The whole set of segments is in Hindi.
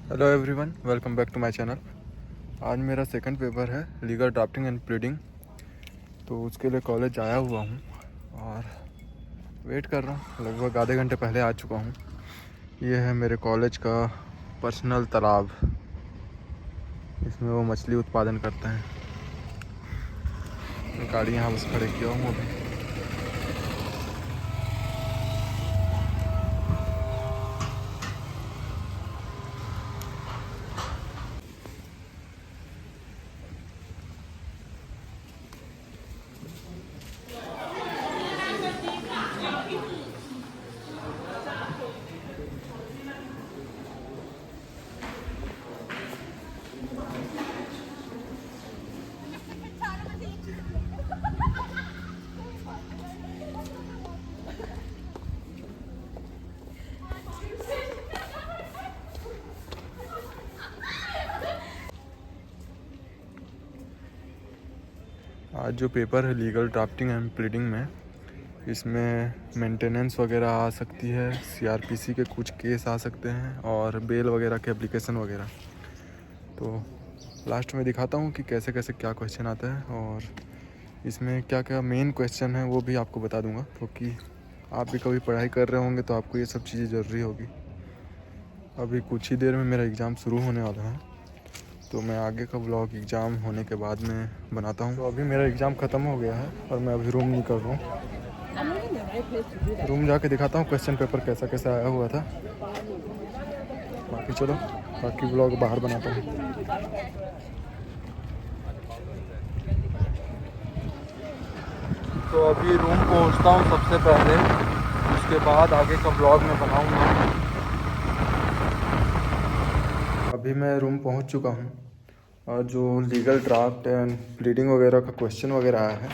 Hello everyone, welcome back to my channel. आज मेरा सेकंड पेपर है लीगल ड्राफ्टिंग एंड प्लीडिंग, तो उसके लिए कॉलेज आया हुआ हूँ और वेट कर रहा हूँ। लगभग आधे घंटे पहले आ चुका हूँ। ये है मेरे कॉलेज का पर्सनल तालाब, इसमें वो मछली उत्पादन करते हैं। गाड़ी यहाँ बस खड़े किया हूँ अभी। आज जो पेपर है लीगल ड्राफ्टिंग एंड प्लीडिंग में, इसमें मेंटेनेंस वगैरह आ सकती है, सीआरपीसी के कुछ केस आ सकते हैं और बेल वगैरह के एप्लीकेशन वगैरह। तो लास्ट में दिखाता हूँ कि कैसे कैसे क्या क्वेश्चन आता है और इसमें क्या क्या मेन क्वेश्चन है वो भी आपको बता दूंगा, क्योंकि आप भी कभी पढ़ाई कर रहे होंगे तो आपको ये सब चीज़ें ज़रूरी होगी। अभी कुछ ही देर में मेरा एग्ज़ाम शुरू होने वाला है, तो मैं आगे का व्लॉग एग्ज़ाम होने के बाद में बनाता हूँ। तो अभी मेरा एग्ज़ाम ख़त्म हो गया है और मैं अभी रूम निकल रहा हूँ। रूम जाके दिखाता हूँ क्वेश्चन पेपर कैसा कैसा आया हुआ था। बाकी चलो, बाकी व्लॉग बाहर बनाता हूँ। तो अभी रूम पहुँचता हूँ सबसे पहले, उसके बाद आगे का व्लॉग मैं बनाऊँगा। अभी मैं रूम पहुँच चुका हूँ और जो लीगल ड्राफ्ट एंड प्लीडिंग वगैरह का क्वेश्चन वगैरह आया है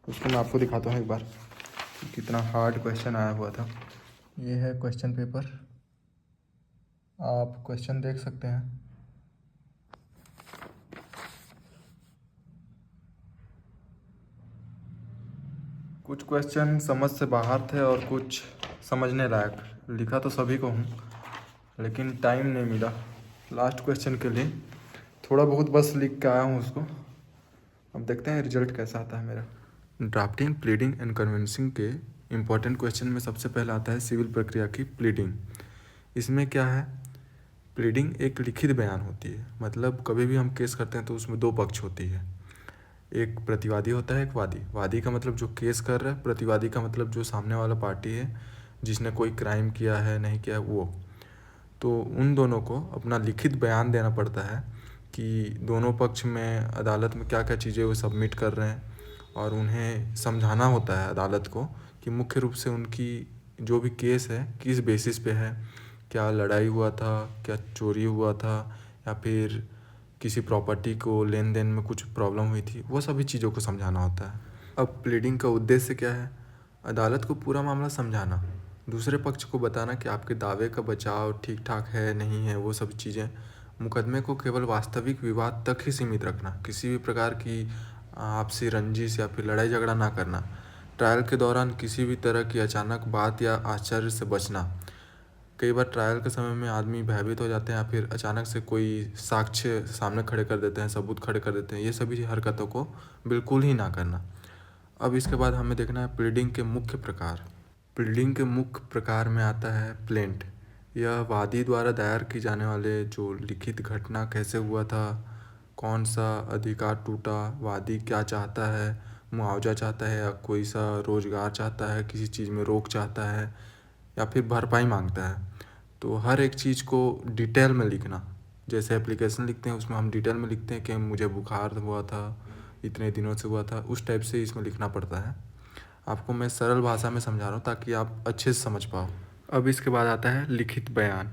उसको मैं आपको दिखाता हूँ एक बार, कितना हार्ड क्वेश्चन आया हुआ था। ये है क्वेश्चन पेपर, आप क्वेश्चन देख सकते हैं। कुछ क्वेश्चन समझ से बाहर थे और कुछ समझने लायक। लिखा तो सभी को हूँ, लेकिन टाइम नहीं मिला लास्ट क्वेश्चन के लिए। थोड़ा बहुत बस लिख के आया हूँ उसको। अब देखते हैं रिजल्ट कैसा आता है मेरा। ड्राफ्टिंग, प्लीडिंग एंड कन्विंसिंग के इम्पॉर्टेंट क्वेश्चन में सबसे पहला आता है सिविल प्रक्रिया की प्लीडिंग। इसमें क्या है, प्लीडिंग एक लिखित बयान होती है। मतलब कभी भी हम केस करते हैं तो उसमें दो पक्ष होती है, एक प्रतिवादी होता है, एक वादी। वादी का मतलब जो केस कर रहा है, प्रतिवादी का मतलब जो सामने वाला पार्टी है जिसने कोई क्राइम किया है नहीं किया है वो। तो उन दोनों को अपना लिखित बयान देना पड़ता है कि दोनों पक्ष में अदालत में क्या क्या चीज़ें वो सबमिट कर रहे हैं, और उन्हें समझाना होता है अदालत को कि मुख्य रूप से उनकी जो भी केस है किस बेसिस पे है। क्या लड़ाई हुआ था, क्या चोरी हुआ था, या फिर किसी प्रॉपर्टी को लेन देन में कुछ प्रॉब्लम हुई थी, वो सभी चीज़ों को समझाना होता है। अब प्लीडिंग का उद्देश्य क्या है, अदालत को पूरा मामला समझाना, दूसरे पक्ष को बताना कि आपके दावे का बचाव ठीक ठाक है नहीं है, वो सब चीज़ें। मुकदमे को केवल वास्तविक विवाद तक ही सीमित रखना, किसी भी प्रकार की आपसी रंजिश या फिर लड़ाई झगड़ा ना करना। ट्रायल के दौरान किसी भी तरह की अचानक बात या आश्चर्य से बचना। कई बार ट्रायल के समय में आदमी भयभीत हो जाते हैं या फिर अचानक से कोई साक्ष्य सामने खड़े कर देते हैं, सबूत खड़े कर देते हैं। ये सभी हरकतों को बिल्कुल ही ना करना। अब इसके बाद हमें देखना है प्लीडिंग के मुख्य प्रकार। प्लीडिंग के मुख्य प्रकार में आता है प्लेंट। यह वादी द्वारा दायर की जाने वाले जो लिखित घटना कैसे हुआ था, कौन सा अधिकार टूटा, वादी क्या चाहता है, मुआवजा चाहता है या कोई सा रोजगार चाहता है, किसी चीज़ में रोक चाहता है या फिर भरपाई मांगता है। तो हर एक चीज़ को डिटेल में लिखना। जैसे एप्लीकेशन लिखते हैं उसमें हम डिटेल में लिखते हैं कि मुझे बुखार हुआ था, इतने दिनों से हुआ था, उस टाइप से इसमें लिखना पड़ता है। आपको मैं सरल भाषा में समझा रहा हूँ ताकि आप अच्छे से समझ पाओ। अब इसके बाद आता है लिखित बयान।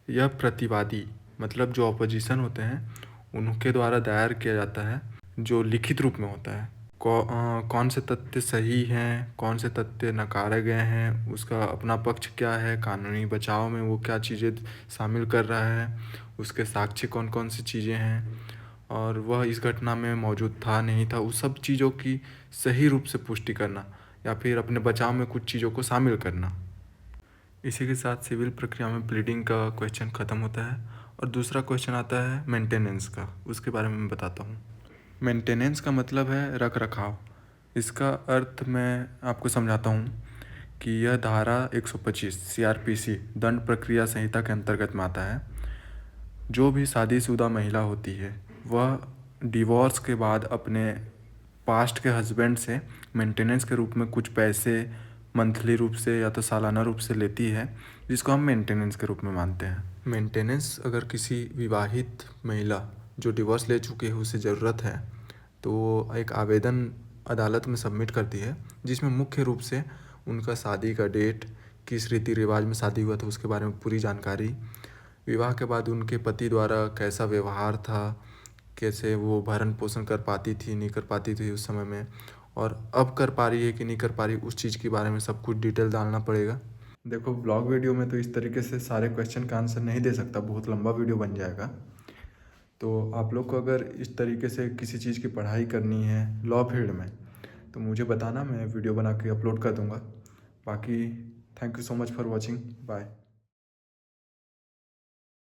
यह प्रतिवादी मतलब जो अपोजिशन होते हैं उनके द्वारा दायर किया जाता है, जो लिखित रूप में होता है। कौन से तथ्य सही हैं, कौन से तथ्य नकारे गए हैं, उसका अपना पक्ष क्या है, कानूनी बचाव में वो क्या चीज़ें शामिल कर रहा है, उसके साक्ष्य कौन कौन सी चीज़ें हैं, और वह इस घटना में मौजूद था नहीं था, उस सब चीज़ों की सही रूप से पुष्टि करना या फिर अपने बचाव में कुछ चीज़ों को शामिल करना। इसी के साथ सिविल प्रक्रिया में प्लीडिंग का क्वेश्चन ख़त्म होता है और दूसरा क्वेश्चन आता है मेंटेनेंस का, उसके बारे में मैं बताता हूँ। मेंटेनेंस का मतलब है रख रखाव। इसका अर्थ मैं आपको समझाता हूँ कि यह धारा 125 CRPC दंड प्रक्रिया संहिता के अंतर्गत में आता है। जो भी शादीशुदा महिला होती है वह डिवोर्स के बाद अपने पास्ट के हस्बैंड से मेंटेनेंस के रूप में कुछ पैसे मंथली रूप से या तो सालाना रूप से लेती है, जिसको हम मेंटेनेंस के रूप में मानते हैं। मेंटेनेंस अगर किसी विवाहित महिला जो डिवोर्स ले चुकी है उसे ज़रूरत है तो वो एक आवेदन अदालत में सबमिट करती है, जिसमें मुख्य रूप से उनका शादी का डेट, किस रीति रिवाज में शादी हुआ था उसके बारे में पूरी जानकारी, विवाह के बाद उनके पति द्वारा कैसा व्यवहार था, कैसे वो भरण पोषण कर पाती थी नहीं कर पाती थी उस समय में, और अब कर पा रही है कि नहीं कर पा रही, उस चीज़ के बारे में सब कुछ डिटेल डालना पड़ेगा। देखो ब्लॉग वीडियो में तो इस तरीके से सारे क्वेश्चन का आंसर नहीं दे सकता, बहुत लंबा वीडियो बन जाएगा। तो आप लोग को अगर इस तरीके से किसी चीज़ की पढ़ाई करनी है लॉ फील्ड में तो मुझे बताना, मैं वीडियो बना के अपलोड कर दूँगा। बाकी thank you so much for watching, bye.